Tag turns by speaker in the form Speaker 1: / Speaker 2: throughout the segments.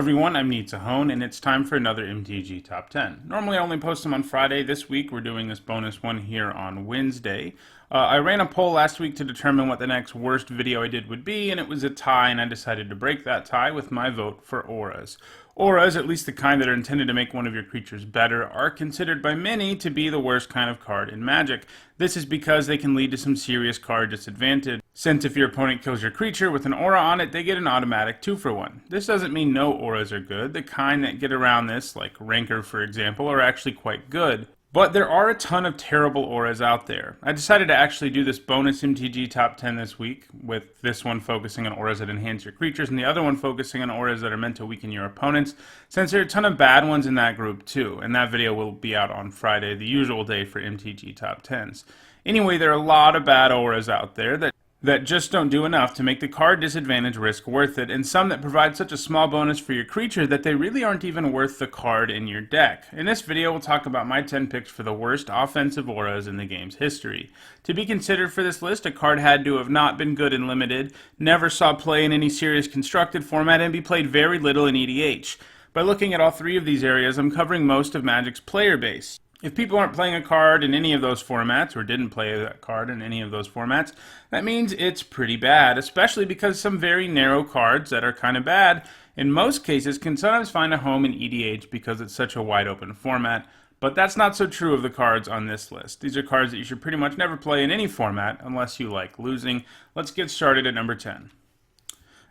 Speaker 1: everyone, I'm Nitsahone, and it's time for another MTG Top 10. Normally I only post them on Friday. This week we're doing this bonus one here on Wednesday. I ran a poll last week to determine what the next worst video I did would be, and it was a tie, and I decided to break that tie with my vote for auras. Auras, at least the kind that are intended to make one of your creatures better, are considered by many to be the worst kind of card in Magic. This is because they can lead to some serious card disadvantage, since if your opponent kills your creature with an aura on it, they get an automatic 2-for-1. This doesn't mean no auras are good. The kind that get around this, like Rancor for example, are actually quite good. But there are a ton of terrible auras out there. I decided to actually do this bonus MTG Top 10 this week, with this one focusing on auras that enhance your creatures, and the other one focusing on auras that are meant to weaken your opponents, since there are a ton of bad ones in that group too, and that video will be out on Friday, the usual day for MTG Top 10s. Anyway, there are a lot of bad auras out there that just don't do enough to make the card disadvantage risk worth it, and some that provide such a small bonus for your creature that they really aren't even worth the card in your deck. In this video we'll talk about my 10 picks for the worst offensive auras in the game's history. To be considered for this list, a card had to have not been good in Limited, never saw play in any serious constructed format, and be played very little in EDH. By looking at all three of these areas, I'm covering most of Magic's player base. If people aren't playing a card in any of those formats, or didn't play that card in any of those formats, that means it's pretty bad, especially because some very narrow cards that are kind of bad, in most cases, can sometimes find a home in EDH because it's such a wide open format. But that's not so true of the cards on this list. These are cards that you should pretty much never play in any format, unless you like losing. Let's get started at number 10.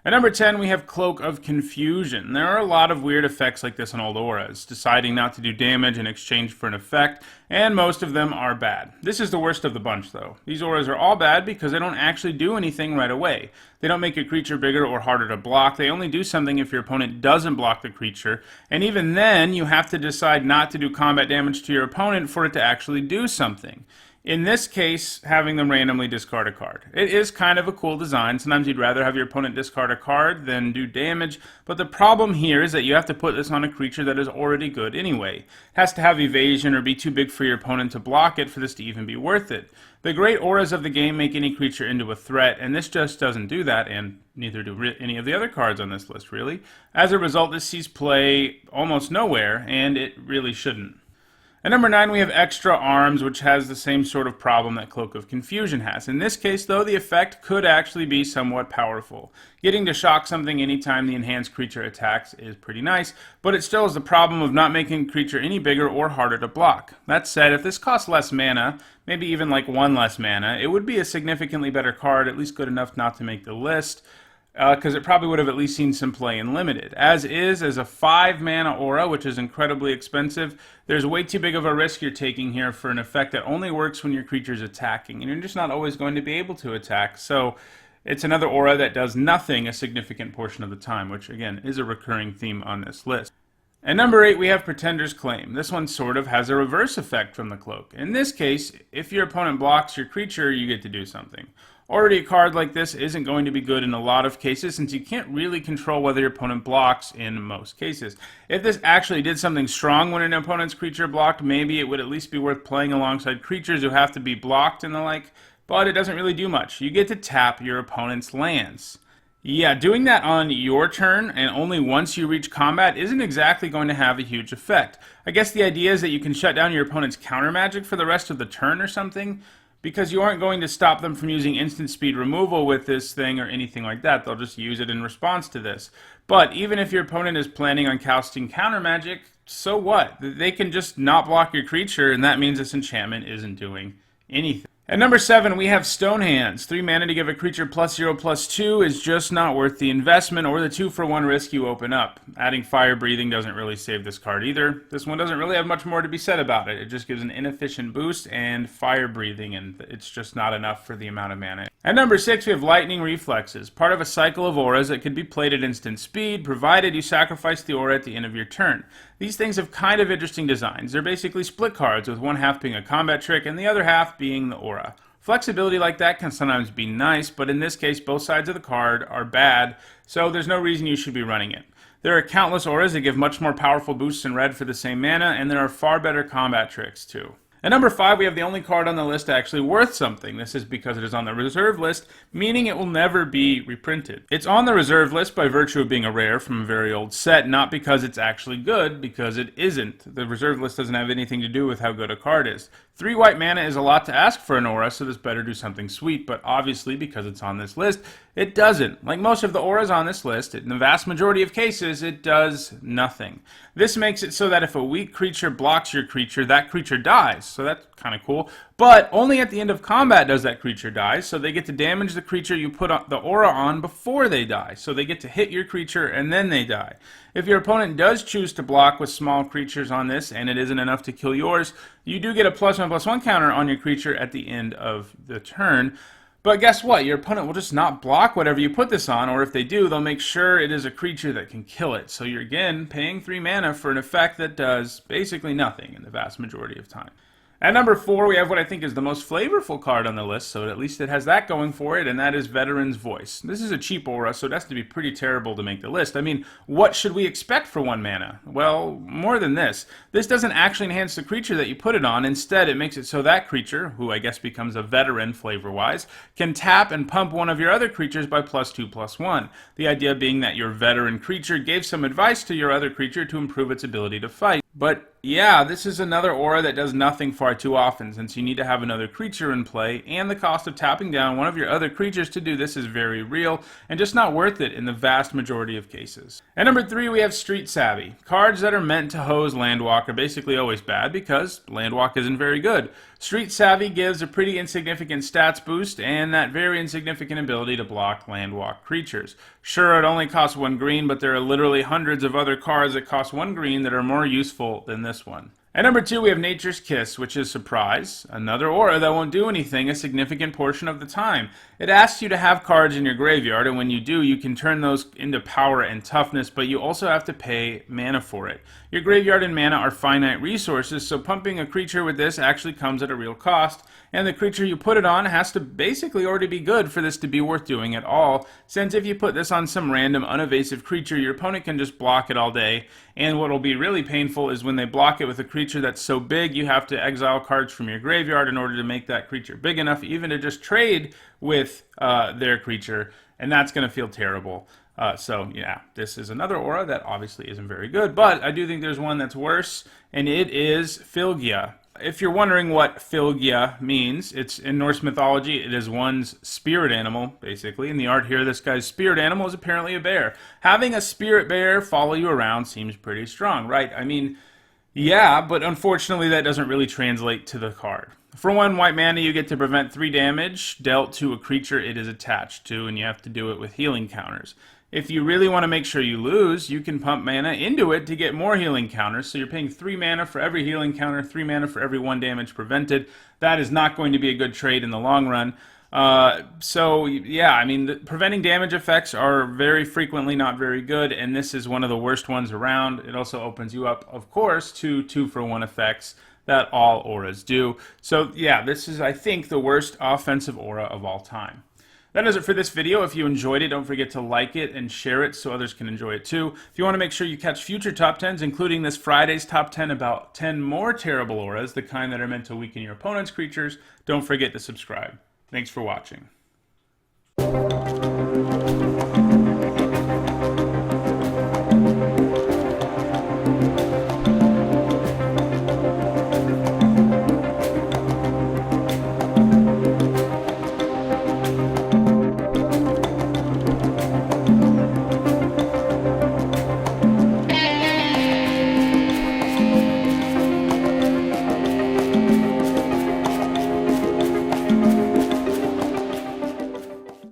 Speaker 1: At number 10, we have Cloak of Confusion. There are a lot of weird effects like this on old auras, deciding not to do damage in exchange for an effect, and most of them are bad. This is the worst of the bunch, though. These auras are all bad because they don't actually do anything right away. They don't make your creature bigger or harder to block. They only do something if your opponent doesn't block the creature, and even then, you have to decide not to do combat damage to your opponent for it to actually do something. In this case, having them randomly discard a card. It is kind of a cool design. Sometimes you'd rather have your opponent discard a card than do damage, but the problem here is that you have to put this on a creature that is already good anyway. It has to have evasion or be too big for your opponent to block it for this to even be worth it. The great auras of the game make any creature into a threat, and this just doesn't do that, and neither do any of the other cards on this list, really. As a result, this sees play almost nowhere, and it really shouldn't. At number 9, we have Extra Arms, which has the same sort of problem that Cloak of Confusion has. In this case, though, the effect could actually be somewhat powerful. Getting to shock something anytime the enhanced creature attacks is pretty nice, but it still has the problem of not making a creature any bigger or harder to block. That said, if this costs less mana, maybe even like 1 less mana, it would be a significantly better card, at least good enough not to make the list, because it probably would have at least seen some play in Limited. As a 5-mana aura, which is incredibly expensive, there's way too big of a risk you're taking here for an effect that only works when your creature's attacking, and you're just not always going to be able to attack, so it's another aura that does nothing a significant portion of the time, which again is a recurring theme on this list. At number 8, we have Pretender's Claim. This one sort of has a reverse effect from the Cloak. In this case, if your opponent blocks your creature, you get to do something. Already a card like this isn't going to be good in a lot of cases, since you can't really control whether your opponent blocks in most cases. If this actually did something strong when an opponent's creature blocked, maybe it would at least be worth playing alongside creatures who have to be blocked and the like, but it doesn't really do much. You get to tap your opponent's lands. Yeah, doing that on your turn, and only once you reach combat, isn't exactly going to have a huge effect. I guess the idea is that you can shut down your opponent's counter magic for the rest of the turn or something, because you aren't going to stop them from using instant speed removal with this thing or anything like that. They'll just use it in response to this. But even if your opponent is planning on casting counter magic, so what? They can just not block your creature, and that means this enchantment isn't doing anything. At number 7, we have Stone Hands. 3 mana to give a creature +0/+2 is just not worth the investment or the 2-for-1 risk you open up. Adding Fire Breathing doesn't really save this card either. This one doesn't really have much more to be said about it. It just gives an inefficient boost and Fire Breathing, and it's just not enough for the amount of mana. At number 6, we have Lightning Reflexes, part of a cycle of auras that can be played at instant speed, provided you sacrifice the aura at the end of your turn. These things have kind of interesting designs. They're basically split cards, with one half being a combat trick and the other half being the aura. Flexibility like that can sometimes be nice, but in this case both sides of the card are bad, so there's no reason you should be running it. There are countless auras that give much more powerful boosts in red for the same mana, and there are far better combat tricks too. At number 5, we have the only card on the list actually worth something. This is because it is on the reserve list, meaning it will never be reprinted. It's on the reserve list by virtue of being a rare from a very old set, not because it's actually good, because it isn't. The reserve list doesn't have anything to do with how good a card is. 3 white mana is a lot to ask for an aura, so this better do something sweet, but obviously because it's on this list, it doesn't. Like most of the auras on this list, in the vast majority of cases, it does nothing. This makes it so that if a weak creature blocks your creature, that creature dies. So that's kind of cool. But only at the end of combat does that creature die, so they get to damage the creature you put the aura on before they die. So they get to hit your creature and then they die. If your opponent does choose to block with small creatures on this, and it isn't enough to kill yours, you do get a +1/+1 counter on your creature at the end of the turn. But guess what? Your opponent will just not block whatever you put this on, or if they do, they'll make sure it is a creature that can kill it. So you're again paying 3 mana for an effect that does basically nothing in the vast majority of time. At number 4, we have what I think is the most flavorful card on the list, so at least it has that going for it, and that is Veteran's Voice. This is a cheap aura, so it has to be pretty terrible to make the list. I mean, what should we expect for 1 mana? Well, more than this. This doesn't actually enhance the creature that you put it on. Instead, it makes it so that creature, who I guess becomes a veteran flavor-wise, can tap and pump one of your other creatures by +2/+1. The idea being that your veteran creature gave some advice to your other creature to improve its ability to fight. But yeah, this is another aura that does nothing far too often, since you need to have another creature in play, and the cost of tapping down one of your other creatures to do this is very real, and just not worth it in the vast majority of cases. At number 3, we have Street Savvy. Cards that are meant to hose Landwalk are basically always bad, because Landwalk isn't very good. Street Savvy gives a pretty insignificant stats boost, and that very insignificant ability to block Landwalk creatures. Sure, it only costs 1 green, but there are literally hundreds of other cards that cost 1 green that are more useful than this one. At number 2, we have Nature's Kiss, which is Surprise, another aura that won't do anything a significant portion of the time. It asks you to have cards in your graveyard, and when you do, you can turn those into power and toughness, but you also have to pay mana for it. Your graveyard and mana are finite resources, so pumping a creature with this actually comes at a real cost, and the creature you put it on has to basically already be good for this to be worth doing at all, since if you put this on some random unevasive creature, your opponent can just block it all day, and what will be really painful is when they block it with a creature that's so big you have to exile cards from your graveyard in order to make that creature big enough even to just trade with their creature, and that's going to feel terrible. So yeah, this is another aura that obviously isn't very good, but I do think there's one that's worse, and it is Philia. If you're wondering what Philia means, it's in Norse mythology. It is one's spirit animal, basically. In the art here, this guy's spirit animal is apparently a bear. Having a spirit bear follow you around seems pretty strong, right? I mean, yeah, but unfortunately that doesn't really translate to the card. For 1 white mana, you get to prevent 3 damage dealt to a creature it is attached to, and you have to do it with healing counters. If you really want to make sure you lose, you can pump mana into it to get more healing counters. So you're paying 3 mana for every healing counter, 3 mana for every 1 damage prevented. That is not going to be a good trade in the long run. So yeah, I mean, preventing damage effects are very frequently not very good, and this is one of the worst ones around. It also opens you up, of course, to 2-for-1 effects that all auras do. So yeah, this is, I think, the worst offensive aura of all time. That does it for this video. If you enjoyed it, don't forget to like it and share it so others can enjoy it too. If you want to make sure you catch future top 10s, including this Friday's top 10 about 10 more terrible auras, the kind that are meant to weaken your opponent's creatures, don't forget to subscribe. Thanks for watching.